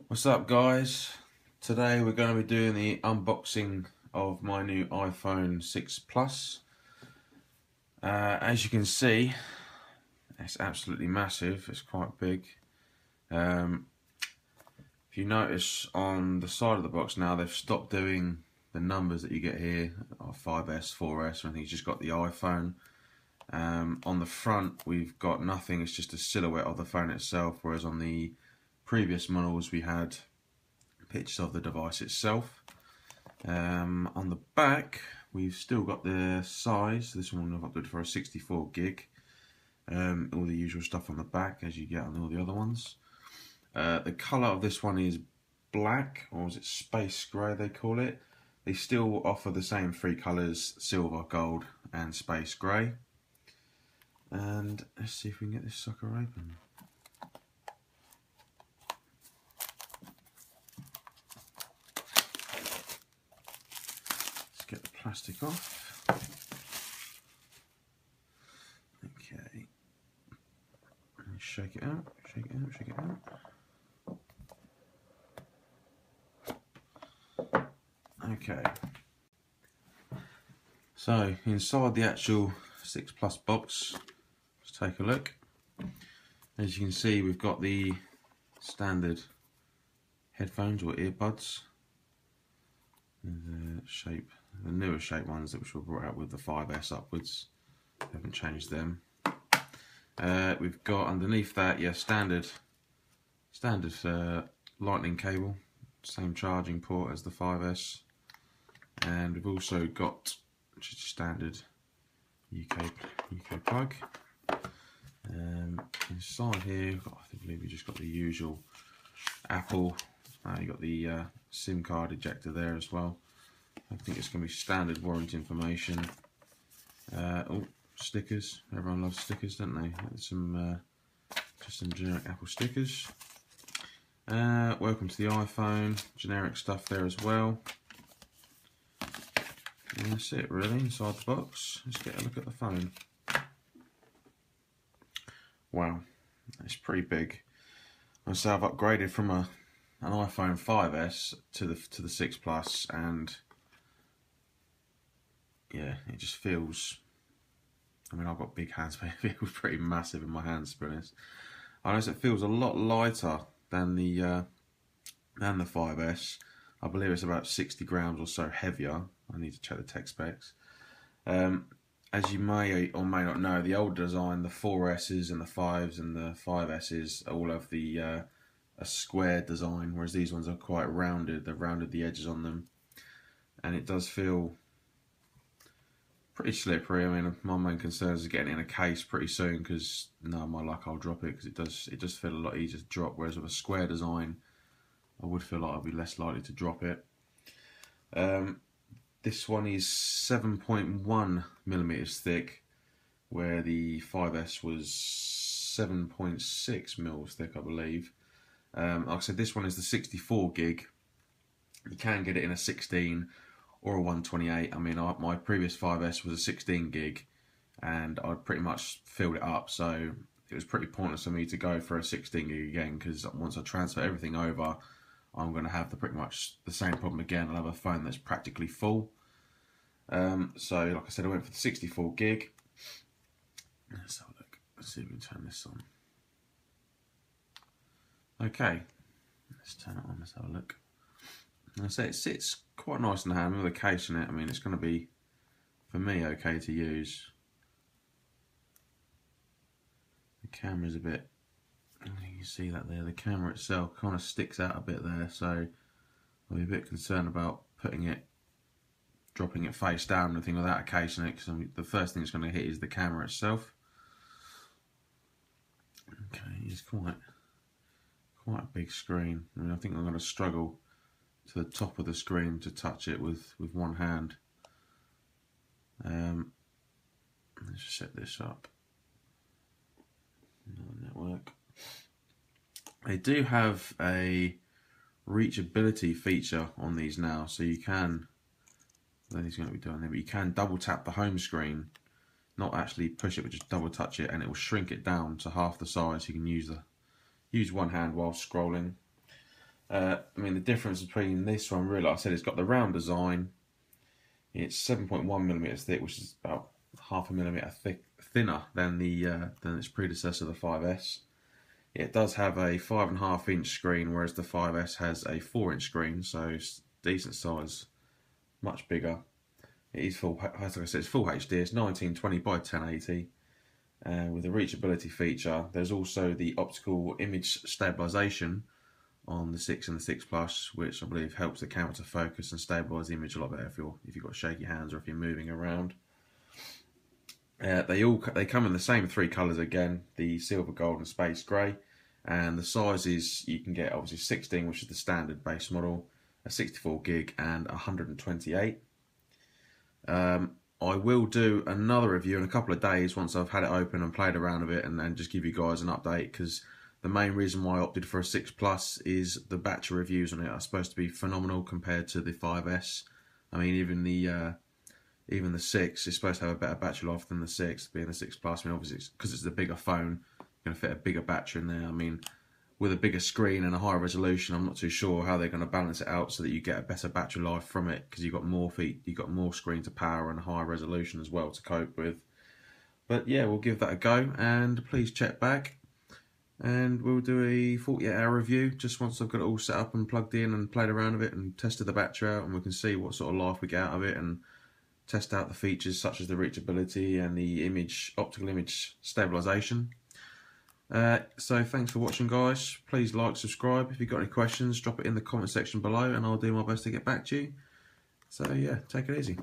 What's up, guys? Today we're going to be doing the unboxing of my new iPhone 6 Plus. As you can see, it's absolutely massive. It's quite big. If you notice on the side of the box now, they've stopped doing the numbers that you get here, 5S, 4S, or anything. You've just got the iPhone. On the front, we've got nothing. It's just a silhouette of the phone itself, whereas on the previous models we had pictures of the device itself. On the back, we've still got the size. This one I've uploaded for a 64 gig. All the usual stuff on the back as you get on all the other ones. The colour of this one is black, or is it space grey they call it. They still offer the same three colours: silver, gold and space grey. And let's see if we can get this sucker open. Get the plastic off. Okay. Shake it out, shake it out, shake it out. Okay. So inside the actual 6 Plus box, let's take a look. As you can see, we've got the standard headphones or earbuds. The newer shape ones which were brought out with the 5S upwards. Haven't changed them. We've got underneath that, standard lightning cable, same charging port as the 5S, and we've also got just a standard UK plug. Inside here, I believe we just got the usual Apple. You got the SIM card ejector there as well. I think it's going to be standard warranty information. Stickers. Everyone loves stickers, don't they? Just some generic Apple stickers. Welcome to the iPhone. Generic stuff there as well. And that's it, really, inside the box. Let's get a look at the phone. Wow, it's pretty big. So I've upgraded from an iPhone 5S to the 6 Plus, and yeah, it just feels. I mean, I've got big hands, but it feels pretty massive in my hands, to be honest. I notice it feels a lot lighter than the 5S. I believe it's about 60 grams or so heavier. I need to check the tech specs. As you may or may not know, the old design, the 4Ss and the 5s and the 5Ss all have the a square design, whereas these ones are quite rounded. They've rounded the edges on them, and it does feel pretty slippery. I mean, my main concern is getting it in a case pretty soon, because no, my luck, I'll drop it, because it does feel a lot easier to drop. Whereas with a square design, I would feel like I'd be less likely to drop it. This one is 7.1 millimeters thick, where the 5S was 7.6 mils thick, I believe. Like I said, this one is the 64 gig. You can get it in a 16 or a 128. I mean, my previous 5S was a 16 gig, and I'd pretty much filled it up, so it was pretty pointless for me to go for a 16 gig again, because once I transfer everything over, I'm going to have pretty much the same problem again. I'll have a phone that's practically full. So, like I said, I went for the 64 gig. Let's have a look. Let's see if we can turn this on. Okay, let's turn it on. Let's have a look. I say it sits quite nice in the hand with a case in it. I mean, it's going to be, for me, okay to use. The camera's a bit, you can see that there. The camera itself kind of sticks out a bit there, so I'll be a bit concerned about dropping it face down and everything without a case in it, because the first thing it's going to hit is the camera itself. Okay, it's quite a big screen. I mean, I think I'm going to struggle to the top of the screen to touch it with one hand. Let's just set this up. Network. They do have a reachability feature on these now, so you can. I don't think it's going to be doing there, but you can double tap the home screen, not actually push it, but just double touch it, and it will shrink it down to half the size. You can use one hand while scrolling. I mean, the difference between this one, really, like I said, it's got the round design. It's 7.1mm thick, which is about half a millimetre thinner than than its predecessor, the 5S. It does have a 5.5-inch screen, whereas the 5S has a 4-inch screen, so it's decent size, much bigger. It is full, as I said, it's full HD. It's 1920 by 1080. With a reachability feature. There's also the optical image stabilization on the 6 and the 6 Plus, which I believe helps the camera to focus and stabilize the image a lot better if you've got shaky hands or if you're moving around. They come in the same three colours again: the silver, gold, and space grey. And the sizes you can get obviously 16, which is the standard base model, a 64 gig, and 128. I will do another review in a couple of days once I've had it open and played around with it, and just give you guys an update, because the main reason why I opted for a 6 Plus is the battery reviews on it are supposed to be phenomenal compared to the 5S. I mean, even the 6 is supposed to have a better battery life than the 6, being the 6 Plus. I mean, obviously, because it's a bigger phone, going to fit a bigger battery in there. I mean, with a bigger screen and a higher resolution, I'm not too sure how they're going to balance it out so that you get a better battery life from it, because you've got more screen to power and a higher resolution as well to cope with. But yeah, we'll give that a go, and please check back, and we'll do a 48-hour review just once I've got it all set up and plugged in and played around with it and tested the battery out, and we can see what sort of life we get out of it and test out the features such as the reachability and the optical image stabilization. So thanks for watching, guys. Please like, subscribe. If you've got any questions, drop it in the comment section below and I'll do my best to get back to you. So yeah, take it easy.